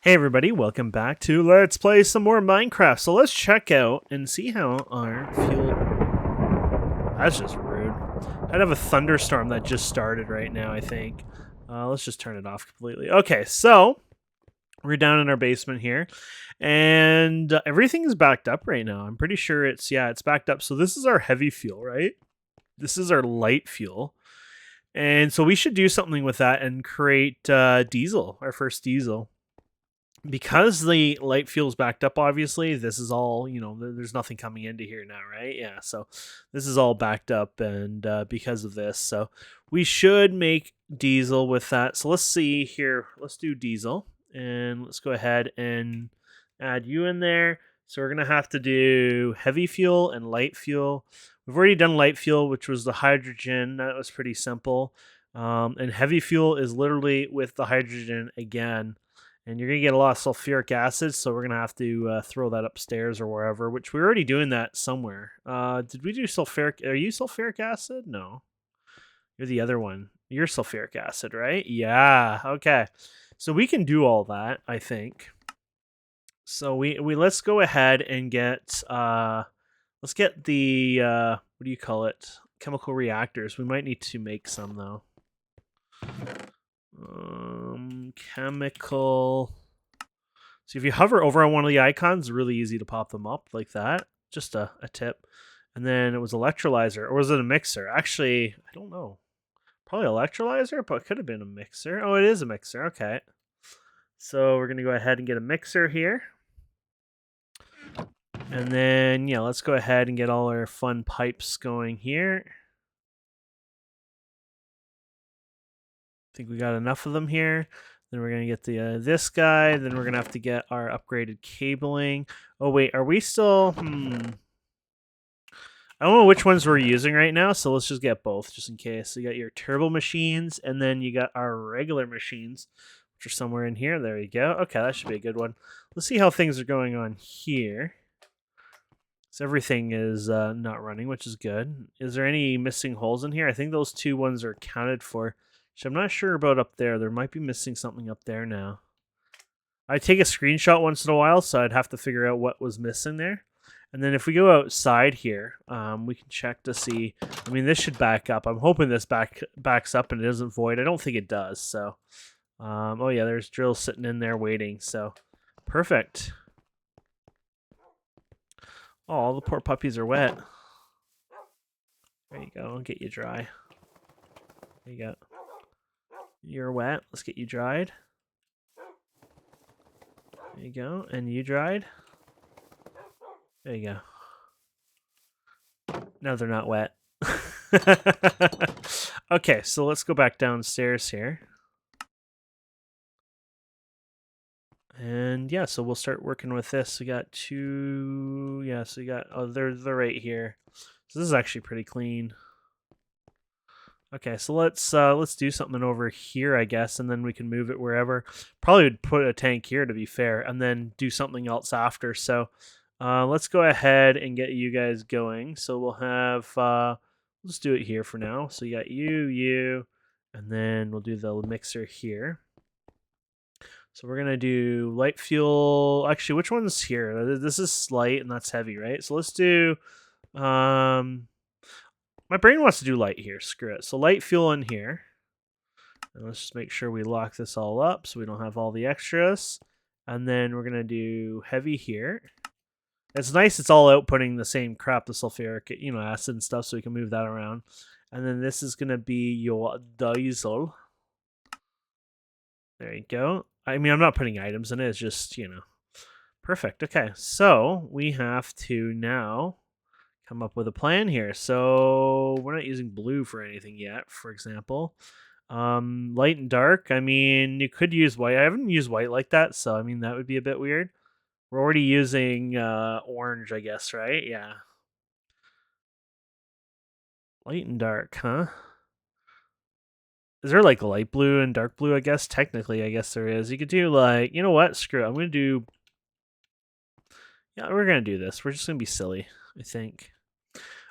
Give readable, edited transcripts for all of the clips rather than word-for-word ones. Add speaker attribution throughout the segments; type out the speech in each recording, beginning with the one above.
Speaker 1: Hey everybody, welcome back to Let's Play some more Minecraft. So let's check out and see how our fuel... That's just rude. I'd have a thunderstorm that just started right now, I think. Let's just turn it off completely. Okay, so we're down in our basement here. And everything is backed up right now. I'm pretty sure it's backed up. So this is our heavy fuel, right? This is our light fuel. And so we should do something with that and create diesel, our first diesel. Because the light fuel's backed up, obviously, this is all, there's nothing coming into here now, right? Yeah, so this is all backed up, and because of this, so we should make diesel with that. So let's see here. Let's do diesel, and let's go ahead and add you in there. So we're going to have to do heavy fuel and light fuel. We've already done light fuel, which was the hydrogen. That was pretty simple. And heavy fuel is literally with the hydrogen again. And you're going to get a lot of sulfuric acid, so we're going to have to throw that upstairs or wherever, which we're already doing that somewhere. Did we do sulfuric? Are you sulfuric acid? No. You're the other one. You're sulfuric acid, right? Yeah, okay. So we can do all that, I think. So we let's go ahead and get, let's get the, what do you call it? Chemical reactors. We might need to make some, though. Chemical. So if you hover over on one of the icons, it's really easy to pop them up like that. Just a tip. And then it was electrolyzer, or was it a mixer? Actually, I don't know. Probably electrolyzer, but it could have been a mixer. Oh, it is a mixer. Okay. So we're going to go ahead and get a mixer here. And then, yeah, let's go ahead and get all our fun pipes going here. I think we got enough of them here. Then we're going to get the this guy. Then we're going to have to get our upgraded cabling. Oh, wait. Are we still... I don't know which ones we're using right now, so let's just get both, just in case. So you got your turbo machines, and then you got our regular machines, which are somewhere in here. There you go. Okay, that should be a good one. Let's see how things are going on here. So everything is not running, which is good. Is there any missing holes in here? I think those two ones are accounted for. So I'm not sure about up there. There might be missing something up there now. I take a screenshot once in a while, so I'd have to figure out what was missing there. And then if we go outside here, we can check to see. I mean, this should back up. I'm hoping this backs up and it doesn't void. I don't think it does. So, oh yeah, there's drills sitting in there waiting. So, perfect. Oh, all the poor puppies are wet. There you go. I'll get you dry. There you go. You're wet. Let's get you dried. There you go. And you dried. There you go. Now they're not wet. Okay, so let's go back downstairs here. And yeah, so we'll start working with this. We got two... Yeah, so we got... Oh, they're right here. So this is actually pretty clean. Okay, so let's do something over here, I guess, and then we can move it wherever. Probably would put a tank here, to be fair, and then do something else after. So let's go ahead and get you guys going. So we'll have let's do it here for now. So you got you, and then we'll do the mixer here. So we're gonna do light fuel. Actually, which one's here? This is light and that's heavy, right? So let's do my brain wants to do light here. Screw it. So light fuel in here. And let's just make sure we lock this all up so we don't have all the extras. And then we're going to do heavy here. It's nice it's all outputting the same crap, the sulfuric acid and stuff, so we can move that around. And then this is going to be your diesel. There you go. I mean, I'm not putting items in it. It's just, Perfect. Okay, so we have to now come up with a plan here. So we're not using blue for anything yet, for example. Light and dark. I mean, you could use white. I haven't used white like that, so I mean that would be a bit weird. We're already using orange, I guess, right? Yeah. Light and dark, huh? Is there like light blue and dark blue? I guess technically, I guess there is. You could do like, you know what? Screw it. I'm gonna do. Yeah, we're gonna do this. We're just gonna be silly, I think.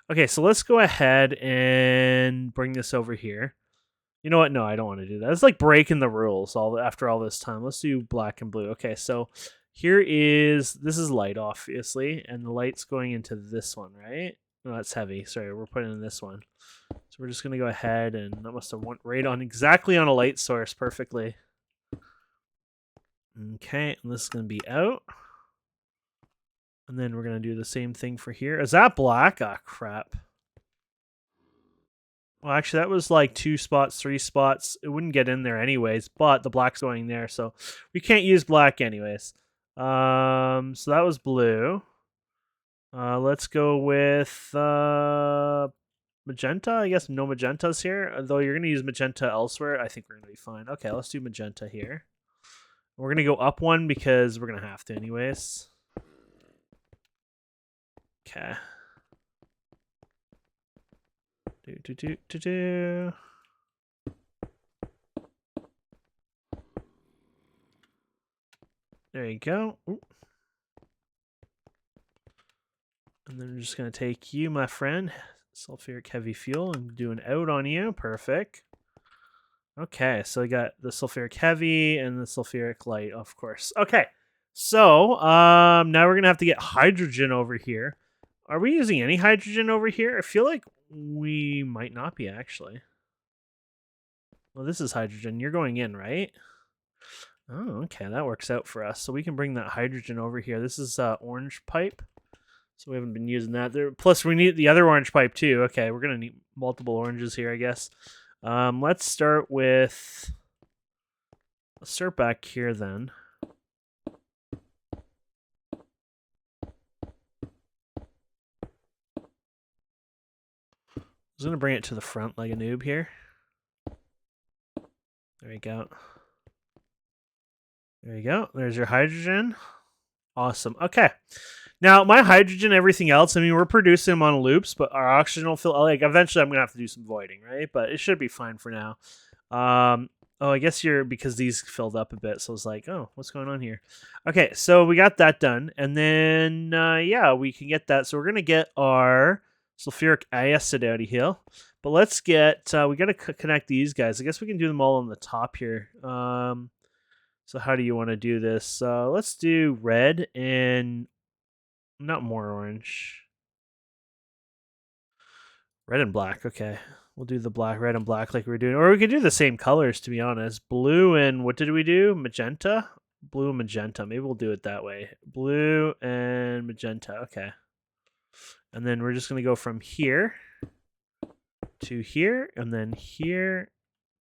Speaker 1: Okay, so let's go ahead and bring this over here. You know what? No, I don't want to do that. It's like breaking the rules after all this time. Let's do black and blue. Okay, so this is light, obviously, and the light's going into this one, right? No, that's heavy. Sorry, we're putting in this one. So we're just gonna go ahead, and that must have went right on exactly on a light source perfectly. Okay, and this is gonna be out. And then we're gonna do the same thing for here. Is that black? Ah, crap. Well, actually, that was like 2 spots, 3 spots. It wouldn't get in there anyways, but the black's going there, so we can't use black anyways. So that was blue. Let's go with magenta. I guess no magentas here, though you're gonna use magenta elsewhere. I think we're gonna be fine. Okay, let's do magenta here. We're gonna go up one because we're gonna have to anyways. Okay. Do. There you go. Ooh. And then we're just going to take you, my friend. Sulfuric heavy fuel and do an out on you. Perfect. Okay, so I got the sulfuric heavy and the sulfuric light, of course. Okay, so now we're going to have to get hydrogen over here. Are we using any hydrogen over here? I feel like we might not be, actually. Well, this is hydrogen. You're going in, right? Oh, okay, that works out for us. So we can bring that hydrogen over here. This is orange pipe. So we haven't been using that. Plus, we need the other orange pipe, too. Okay, we're going to need multiple oranges here, I guess. Let's start with... Let's start back here, then. I was going to bring it to the front like a noob here. There you go. There you go. There's your hydrogen. Awesome. Okay. Now, my hydrogen, everything else, I mean, we're producing them on loops, but our oxygen will fill... Like, eventually I'm going to have to do some voiding, right? But it should be fine for now. Oh, I guess because these filled up a bit, so it's like, oh, what's going on here? Okay, so we got that done. And then, yeah, we can get that. So we're going to get our sulfuric acid out of here. But let's get... we got to connect these guys. I guess we can do them all on the top here. So how do you want to do this? Let's do red and... Not more orange. Red and black, okay. We'll do the red and black like we were doing. Or we could do the same colors, to be honest. Blue and what did we do? Magenta? Blue and magenta. Maybe we'll do it that way. Blue and magenta, okay. And then we're just going to go from here to here, and then here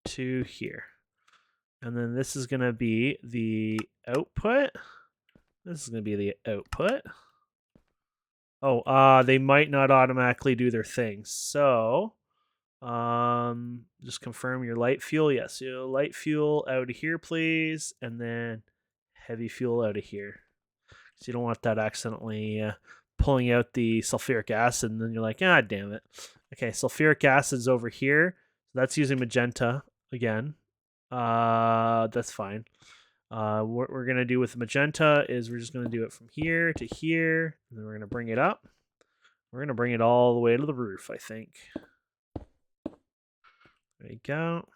Speaker 1: to here. And then this is going to be the output. This is going to be the output. Oh, they might not automatically do their thing. So, just confirm your light fuel. Yes, your light fuel out of here, please. And then heavy fuel out of here. So you don't want that accidentally pulling out the sulfuric acid, and then you're like, ah, damn it. Okay, sulfuric acid's over here. So that's using magenta again. That's fine. What we're going to do with the magenta is we're just going to do it from here to here, and then we're going to bring it up. We're going to bring it all the way to the roof, I think. There you go.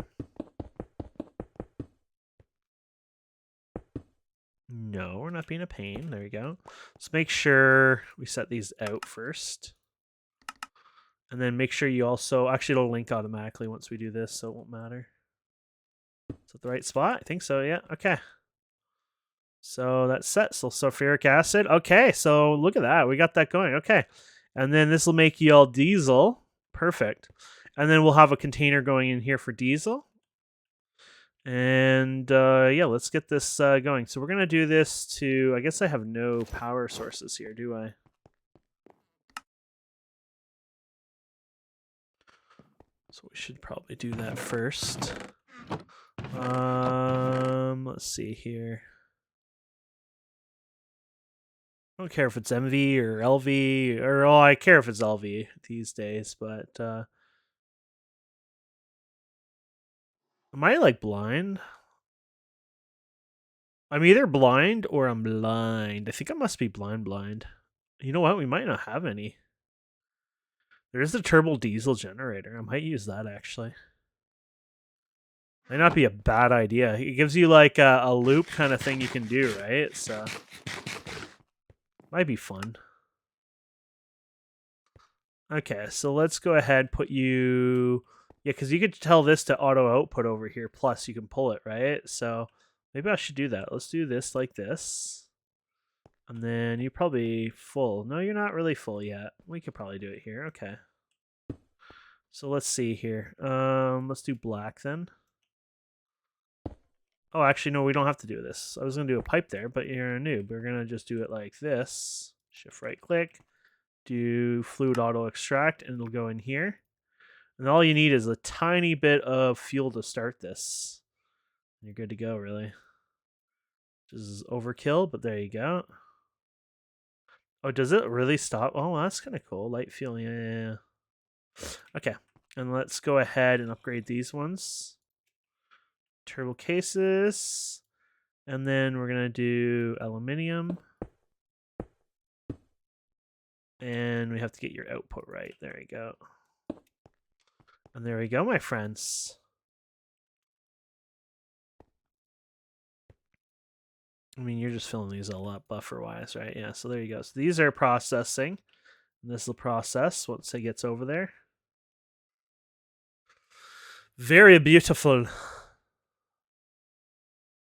Speaker 1: No, we're not being a pain. There you go. Let's make sure we set these out first. And then make sure you also... Actually, it'll link automatically once we do this, so it won't matter. Is that the right spot? I think so, yeah. Okay. So that's set. So sulfuric acid. Okay, so look at that. We got that going. Okay. And then this will make you all diesel. Perfect. And then we'll have a container going in here for diesel. And yeah, let's get this going. So we're going to do this to... I guess I have no power sources here, do I? So we should probably do that first. Let's see here. I don't care if it's MV or LV, or oh, I care if it's LV these days, but am I like blind? I'm either blind or I'm blind. I think I must be blind. You know what? We might not have any. There is a turbo diesel generator. I might use that actually. Might not be a bad idea. It gives you like a loop kind of thing you can do, right? So might be fun. Okay, so let's go ahead put you. Yeah, because you could tell this to auto output over here. Plus, you can pull it, right? So maybe I should do that. Let's do this like this. And then you're probably full. No, you're not really full yet. We could probably do it here. Okay. So let's see here. Let's do black then. Oh, actually, no, we don't have to do this. I was gonna do a pipe there, but you're a noob. We're gonna just do it like this. Shift right click, do fluid auto extract, and it'll go in here. And all you need is a tiny bit of fuel to start this. You're good to go, really. This is overkill, but there you go. Oh, does it really stop? Oh, that's kind of cool. Light fuel, yeah. Okay, and let's go ahead and upgrade these ones. Turbo cases. And then we're going to do aluminium. And we have to get your output right. There you go. And there we go, my friends. I mean, you're just filling these all up buffer-wise, right? Yeah, so there you go. So these are processing. And this will process once it gets over there. Very beautiful.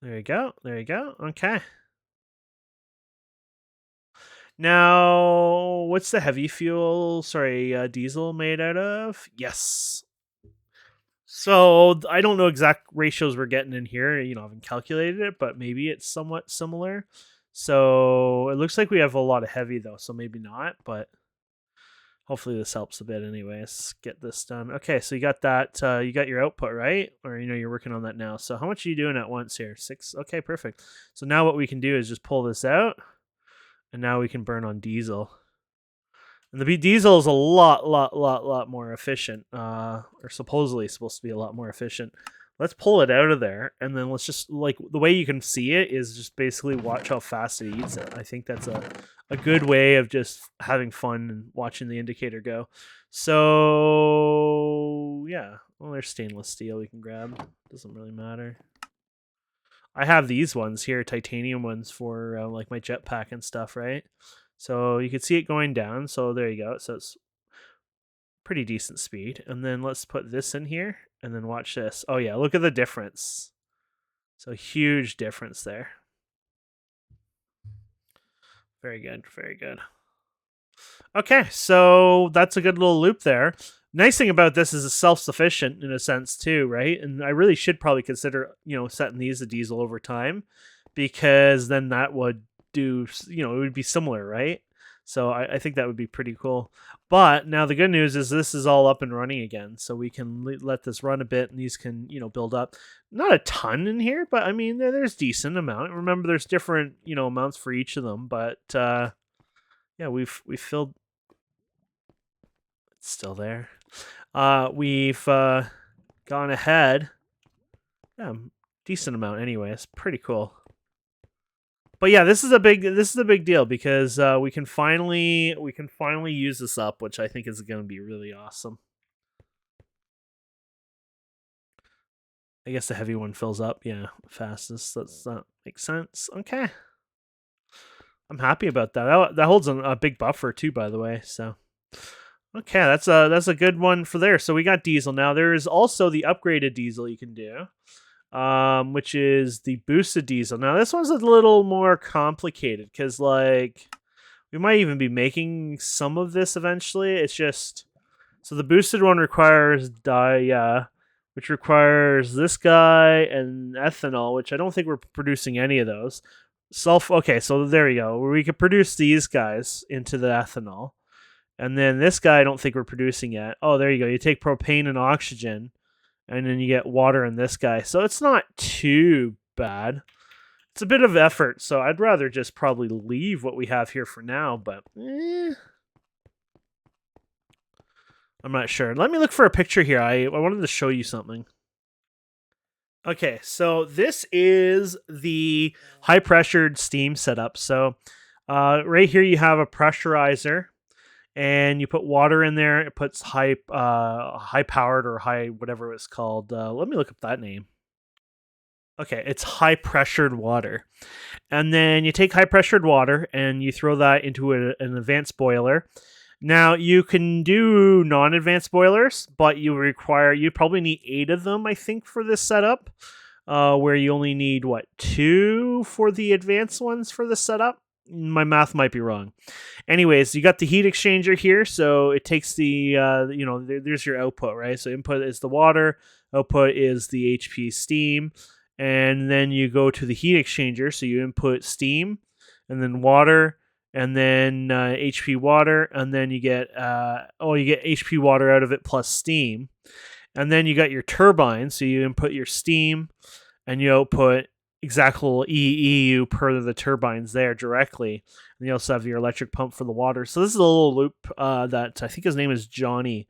Speaker 1: There you go. There you go. Okay. Now, what's the heavy fuel, diesel made out of? Yes. So I don't know exact ratios we're getting in here. I haven't calculated it, but maybe it's somewhat similar. So it looks like we have a lot of heavy though, so maybe not, but hopefully this helps a bit anyways. Get this done. Okay, so you got that, you got your output, right? Or, you're working on that now. So how much are you doing at once here? 6? Okay, perfect. So now what we can do is just pull this out, and now we can burn on diesel. And the diesel is a lot more efficient, or supposedly supposed to be a lot more efficient. Let's pull it out of there, and then let's just, like, the way you can see it is just basically watch how fast it eats it. I think that's a good way of just having fun and watching the indicator go. So, yeah. Well, there's stainless steel we can grab. Doesn't really matter. I have these ones here, titanium ones for, like, my jetpack and stuff, right? So you can see it going down. So there you go. So it's pretty decent speed. And then let's put this in here and then watch this. Oh yeah, look at the difference. So huge difference there. Very good. Very good. Okay, so that's a good little loop there. Nice thing about this is it's self-sufficient in a sense too, right? And I really should probably consider, setting these to diesel over time, because then that would do, it would be similar, right? So I think that would be pretty cool. But now the good news is this is all up and running again, so we can let this run a bit, and these can, build up. Not a ton in here, but I mean, there's decent amount. Remember, there's different, amounts for each of them, but yeah, we've filled. It's still there. We've gone ahead. Yeah, decent amount anyways. Pretty cool. But yeah, this is a big deal, because we can finally use this up, which I think is going to be really awesome. I guess the heavy one fills up, yeah, fastest. That makes sense. Okay, I'm happy about that. That holds a big buffer too, by the way. So okay, that's a good one for there. So we got diesel now. There is also the upgraded diesel you can do, which is the boosted diesel. Now this one's a little more complicated, because like we might even be making some of this eventually. It's just, so the boosted one requires which requires this guy and ethanol, which I don't think we're producing any of those. Okay, so there we go. We could produce these guys into the ethanol. And then this guy I don't think we're producing yet. Oh, there you go. You take propane and oxygen, and then you get water in this guy. So it's not too bad. It's a bit of effort, so I'd rather just probably leave what we have here for now, but I'm not sure. Let me look for a picture here. I wanted to show you something. Okay, so this is the high-pressured steam setup. So right here you have a pressurizer, and you put water in there. It puts high-powered or high whatever it's called. Let me look up that name. Okay, it's high pressured water. And then you take high pressured water and you throw that into an advanced boiler. Now you can do non-advanced boilers, but you probably need 8 of them, I think, for this setup. Where you only need what, 2 for the advanced ones for the setup. My math might be wrong. Anyways, you got the heat exchanger here, so it takes the there's your output, right? So input is the water, output is the HP steam, and then you go to the heat exchanger, so you input steam, and then water, and then HP water, and then you get HP water out of it plus steam, and then you got your turbine, so you input your steam, and you output exactly EU per the turbines there directly. And you also have your electric pump for the water. So this is a little loop that I think his name is Johnny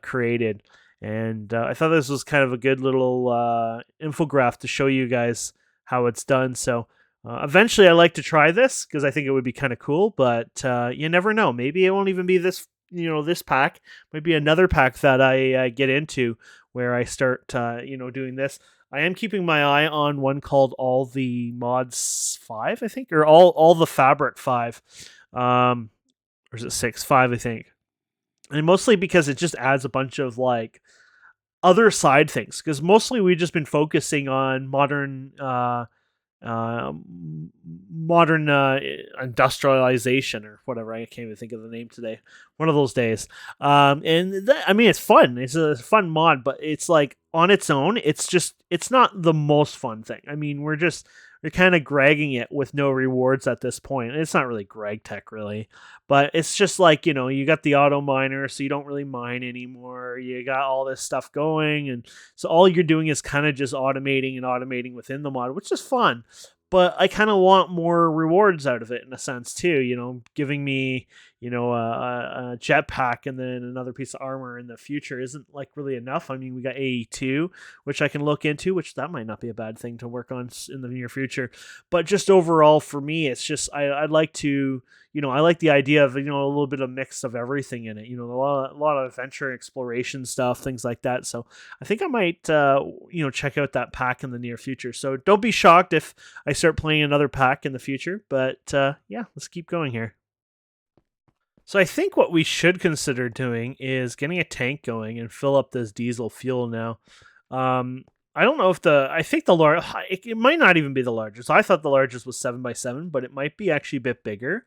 Speaker 1: created. And I thought this was kind of a good little infograph to show you guys how it's done. So eventually I'd like to try this because I think it would be kind of cool, but you never know. Maybe it won't even be this, this pack. Maybe another pack that I get into where I start, doing this. I am keeping my eye on one called All the Mods 5, I think, or all the Fabric 5. Or is it 6? 5, I think. And mostly because it just adds a bunch of like other side things. Because mostly we've just been focusing on modern industrialization or whatever. I can't even think of the name today. One of those days. It's fun. It's a fun mod, but it's like on its own, it's not the most fun thing. I mean, we're kind of gragging it with no rewards at this point. It's not really greg tech, really, but it's just like, you got the auto miner, so you don't really mine anymore. You got all this stuff going, and so all you're doing is kind of just automating within the mod, which is fun. But I kind of want more rewards out of it in a sense too. Giving me, a jetpack and then another piece of armor in the future isn't like really enough. I mean, we got AE2, which I can look into, which that might not be a bad thing to work on in the near future. But just overall for me, it's just I'd like to, I like the idea of a little bit of mix of everything in it. A lot of adventure exploration stuff, things like that. So I think I might check out that pack in the near future. So don't be shocked if I start playing another pack in the future. But yeah, let's keep going here. So I think what we should consider doing is getting a tank going and fill up this diesel fuel now. I don't know if I think the large, it might not even be the largest. I thought the largest was 7x7, but it might be actually a bit bigger.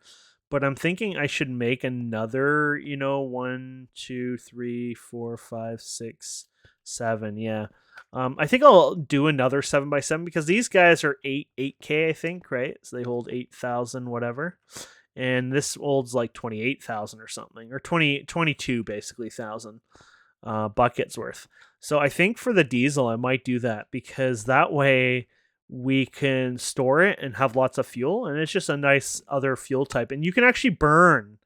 Speaker 1: But I'm thinking I should make another, 1, 2, 3, 4, 5, 6, 7. Yeah. I think I'll do another 7x7 because these guys are 8K, I think, right? So they hold 8,000, whatever. And this holds like 28,000 or something, or 22 basically thousand buckets worth. So I think for the diesel, I might do that because that way we can store it and have lots of fuel, and it's just a nice other fuel type, and you can actually burn.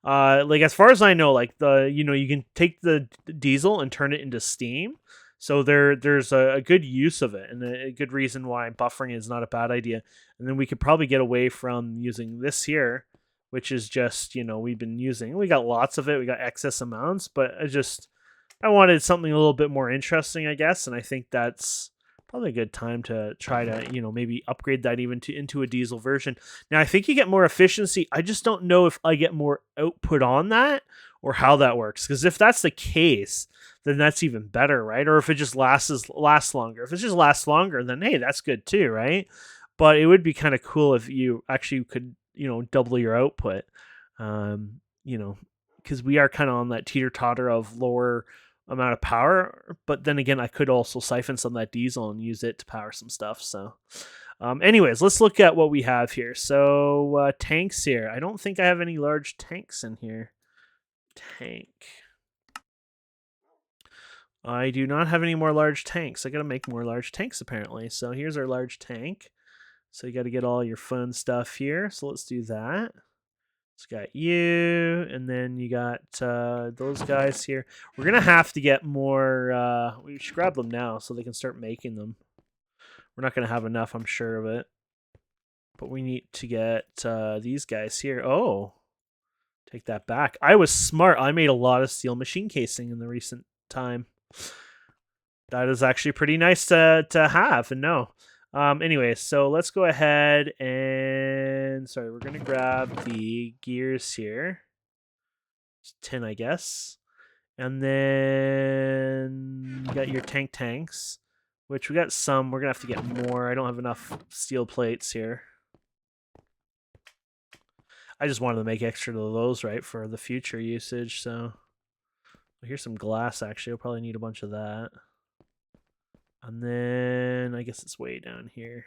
Speaker 1: Like as far as I know, like you can take the diesel and turn it into steam. So there's a good use of it, and a good reason why buffering is not a bad idea. And then we could probably get away from using this here, which is just, we've been using. We got lots of it. We got excess amounts, but I wanted something a little bit more interesting, I guess. And I think that's probably a good time to try to, maybe upgrade that even into a diesel version. Now, I think you get more efficiency. I just don't know if I get more output on that or how that works. Because if that's the case, then that's even better, right? Or if it just lasts longer. If it just lasts longer, then hey, that's good too, right? But it would be kind of cool if you actually could, double your output. Because we are kind of on that teeter-totter of lower amount of power, but then again, I could also siphon some of that diesel and use it to power some stuff. So anyways, let's look at what we have here. So tanks here. I don't think I have any large tanks in here. Tank. I do not have any more large tanks. I gotta make more large tanks apparently. So here's our large tank. So you got to get all your fun stuff here. So let's do that. It's got you, and then you got those guys here. We're going to have to get more. We should grab them now so they can start making them. We're not going to have enough, I'm sure of it. But we need to get these guys here. Oh, take that back. I was smart. I made a lot of steel machine casing in the recent time. That is actually pretty nice to have and know. Anyway, so let's go ahead and sorry, we're gonna grab the gears here. It's 10, I guess. And then you got your tanks, which we got some. We're gonna have to get more. I don't have enough steel plates here. I just wanted to make extra of those, right, for the future usage. So here's some glass. Actually, I'll probably need a bunch of that. And then I guess it's way down here.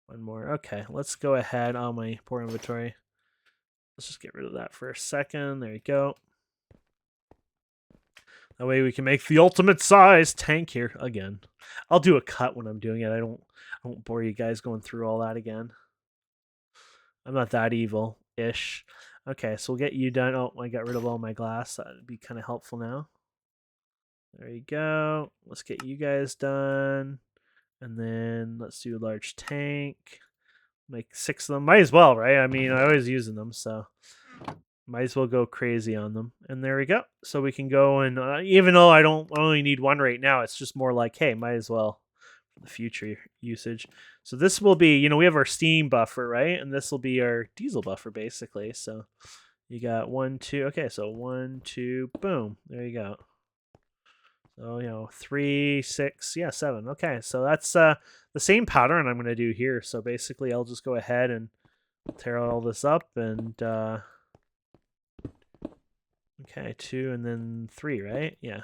Speaker 1: One more. Okay, let's go ahead. Oh, my poor inventory. Let's just get rid of that for a second. There you go. That way we can make the ultimate size tank here again. I'll do a cut when I'm doing it. I won't bore you guys going through all that again. I'm not that evil-ish. Okay, so we'll get you done. Oh, I got rid of all my glass. That'd be kind of helpful now. There you go. Let's get you guys done. And then let's do a large tank. Make 6 of them. Might as well, right? I mean, I always using them, so might as well go crazy on them. And there we go. So we can go and even though I only need 1 right now, it's just more like, hey, might as well for the future usage. So this will be, we have our steam buffer, right? And this will be our diesel buffer, basically. So you got 1, 2. Okay, so 1, 2, boom. There you go. So, 3, 6, yeah, 7. Okay, so that's the same pattern I'm going to do here. So basically, I'll just go ahead and tear all this up and... okay, 2 and then 3, right? Yeah.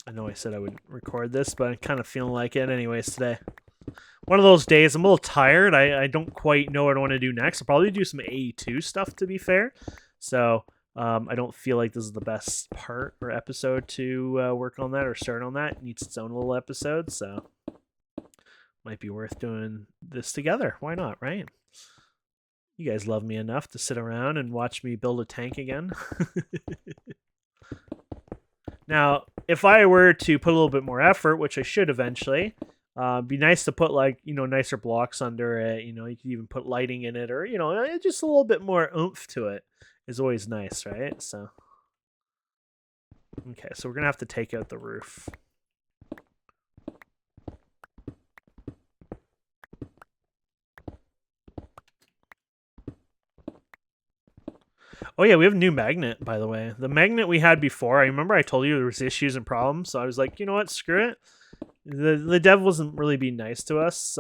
Speaker 1: I know I said I would record this, but I'm kind of feeling like it anyways today. One of those days, I'm a little tired. I don't quite know what I want to do next. I'll probably do some AE2 stuff, to be fair. So... I don't feel like this is the best part or episode to work on that or start on that. It needs its own little episode, so might be worth doing this together. Why not, right? You guys love me enough to sit around and watch me build a tank again. Now, if I were to put a little bit more effort, which I should eventually, be nice to put nicer blocks under it. You could even put lighting in it or, just a little bit more oomph to it. Is always nice, right? So, okay, so we're gonna have to take out the roof. Oh yeah, we have a new magnet, by the way. The magnet we had before, I remember I told you there was issues and problems, so I was like, you know what, screw it. The dev wasn't really being nice to us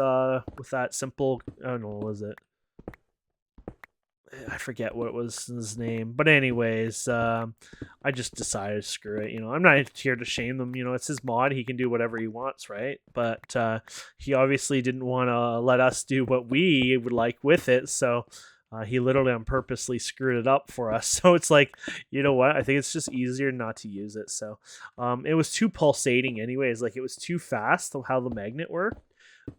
Speaker 1: with that simple, I don't know, what was it? I forget what was his name, but anyways, I just decided screw it. I'm not here to shame them. It's his mod; he can do whatever he wants, right? But he obviously didn't want to let us do what we would like with it, so he literally on purposely screwed it up for us. So it's like, you know what? I think it's just easier not to use it. So it was too pulsating, anyways. Like it was too fast how the magnet worked.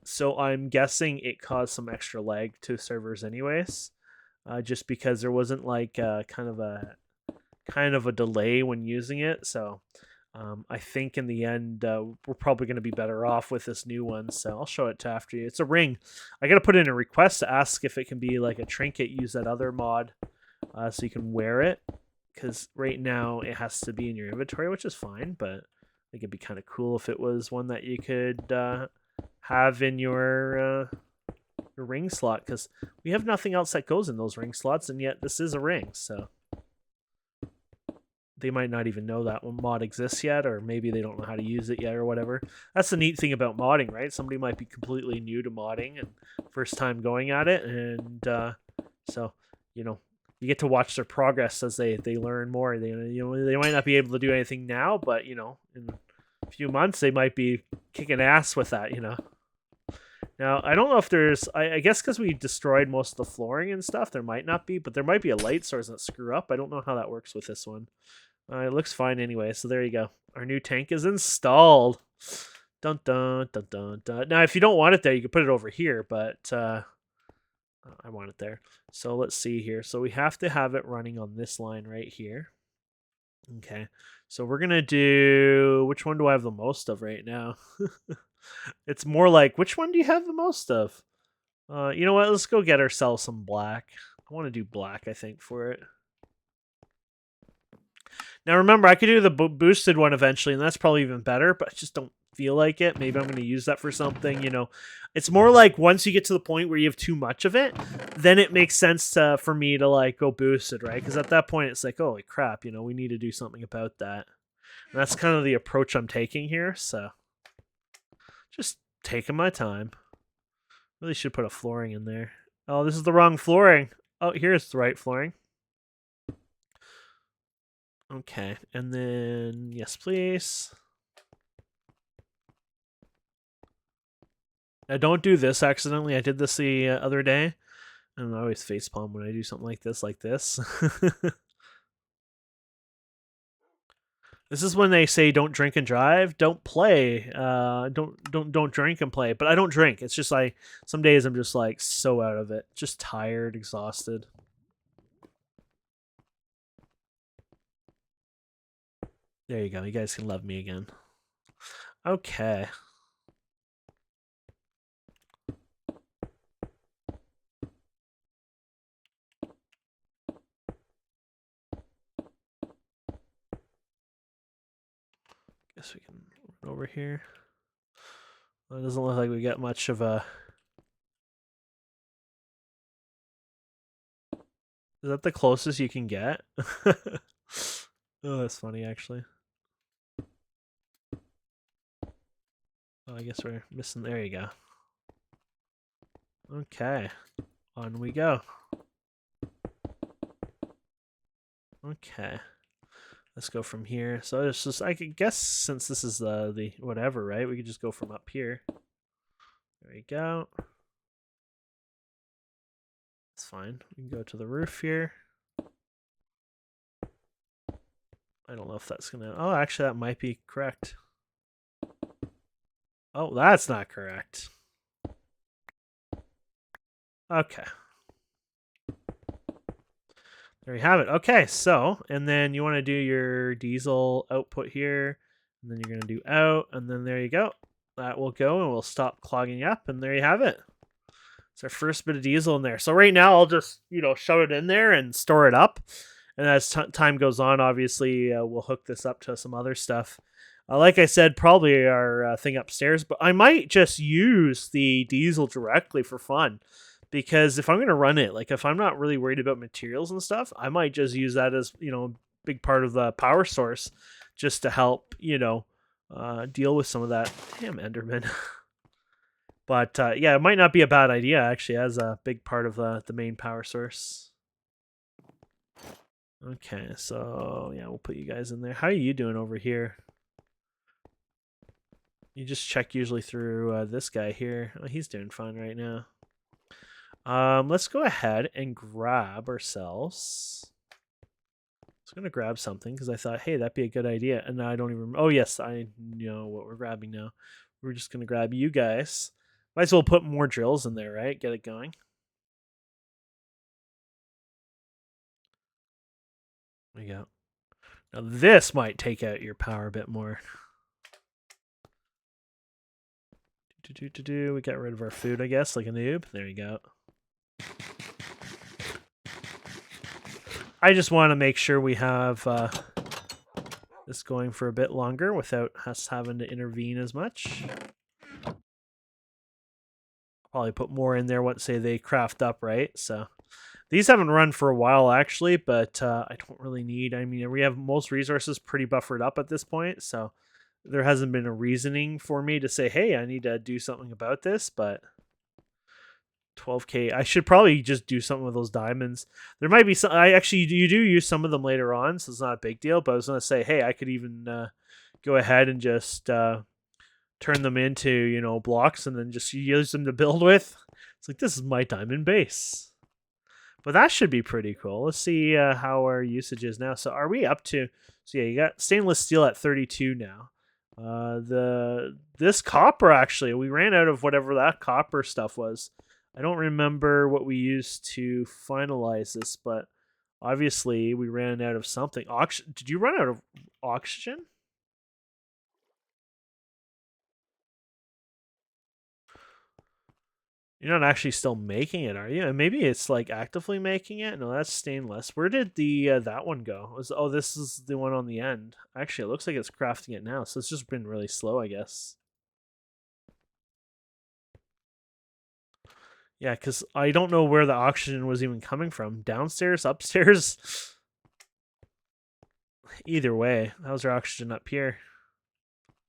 Speaker 1: So I'm guessing it caused some extra lag to servers, anyways. Just because there wasn't like kind of a delay when using it. So I think in the end we're probably going to be better off with this new one. So I'll show it to after you. It's a ring. I got to put in a request to ask if it can be like a trinket. Use that other mod so you can wear it. Because right now it has to be in your inventory, which is fine. But I think it'd be kind of cool if it was one that you could have in your ring slot, because we have nothing else that goes in those ring slots, and yet this is a ring, so they might not even know that one mod exists yet, or maybe they don't know how to use it yet or whatever. That's the neat thing about modding, right? Somebody might be completely new to modding and first time going at it, and so you get to watch their progress as they learn more. They might not be able to do anything now, but in a few months they might be kicking ass with that. Now, I don't know if there's... I guess because we destroyed most of the flooring and stuff, there might not be, but there might be a light source that screw up. I don't know how that works with this one. It looks fine anyway, so there you go. Our new tank is installed. Dun, dun, dun, dun, dun. Now, if you don't want it there, you can put it over here, but I want it there. So let's see here. So we have to have it running on this line right here. Okay, so we're going to do... Which one do I have the most of right now? It's more like, which one do you have the most of? You know what? Let's go get ourselves some black. I want to do black, I think, for it. Now remember, I could do the boosted one eventually, and that's probably even better, but I just don't feel like it. Maybe I'm going to use that for something, you know. It's more like once you get to the point where you have too much of it, then it makes sense for me to like go boosted, right? Because at that point, it's like, holy crap, you know, we need to do something about that. And that's kind of the approach I'm taking here, so just taking my time. Really should put a flooring in there. Oh, this is the wrong flooring. Oh, here's the right flooring. Okay, and then yes, please. Now, don't do this accidentally. I did this the other day, and I always facepalm when I do something like this, This is when they say don't drink and drive, don't play, don't drink and play. But I don't drink. It's just like some days I'm just like so out of it, just tired, exhausted. There you go. You guys can love me again. Okay. Guess we can run over here. Well, it doesn't look like we got much of a... Is that the closest you can get? Oh, that's funny, actually. Oh, I guess we're missing... There you go. Okay. On we go. Okay. Let's go from here. So it's just... I could guess since this is the whatever, right? We could just go from up here. There you go. That's fine. We can go to the roof here. I don't know if that's gonna... Oh, actually, that might be correct. Oh, that's not correct. Okay. There you have it. Okay, so, and then you want to do your diesel output here, and then you're going to do out, and then there you go. That will go, and we'll stop clogging up, and there you have it. It's our first bit of diesel in there. So right now, I'll just, you know, shove it in there and store it up. And as time goes on, obviously, we'll hook this up to some other stuff. Like I said, probably our thing upstairs, but I might just use the diesel directly for fun. Because if I'm going to run it, like if I'm not really worried about materials and stuff, I might just use that as, you know, a big part of the power source just to help, you know, deal with some of that. Damn, Enderman. But yeah, it might not be a bad idea actually as a big part of the main power source. Okay, so yeah, we'll put you guys in there. How are you doing over here? You just check usually through this guy here. Oh, he's doing fine right now. Let's go ahead and grab ourselves. I was gonna grab something because I thought, hey, that'd be a good idea, and now I don't even. Oh yes, I know what we're grabbing now. We're just gonna grab you guys. Might as well put more drills in there, right? Get it going. There we go. Now this might take out your power a bit more. We got rid of our food, I guess, like a noob. There you go. I just want to make sure we have this going for a bit longer without us having to intervene as much. Probably put more in there once, say, they craft up, right? So these haven't run for a while, actually, but I don't really need... I mean, we have most resources pretty buffered up at this point, so there hasn't been a reasoning for me to say, hey, I need to do something about this, but 12k. I should probably just do something with those diamonds. There might be some... you do use some of them later on, so it's not a big deal, but I was going to say, hey, I could even go ahead and just turn them into, you know, blocks and then just use them to build with. It's like, this is my diamond base. But that should be pretty cool. Let's see how our usage is now. So are we up to... So yeah, you got stainless steel at 32 now. This copper, actually, we ran out of whatever that copper stuff was. I don't remember what we used to finalize this, but obviously we ran out of something. Did you run out of oxygen? You're not actually still making it, are you? And maybe it's like actively making it. No, that's stainless. Where did the that one go? This is the one on the end. Actually, it looks like it's crafting it now. So it's just been really slow, I guess. Yeah, because I don't know where the oxygen was even coming from. Downstairs, upstairs. Either way, how's our oxygen up here?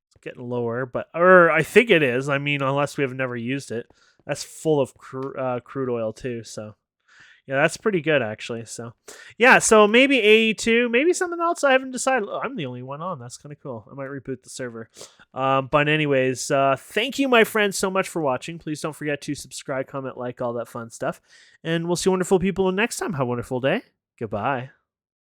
Speaker 1: It's getting lower, or I think it is. I mean, unless we have never used it. That's full of crude oil too. So yeah, that's pretty good actually. So yeah, so maybe AE2, maybe something else. I haven't decided. Oh, I'm the only one on. That's kind of cool. I might reboot the server. But anyways, thank you, my friends, so much for watching. Please don't forget to subscribe, comment, like, all that fun stuff. And we'll see wonderful people next time. Have a wonderful day. Goodbye.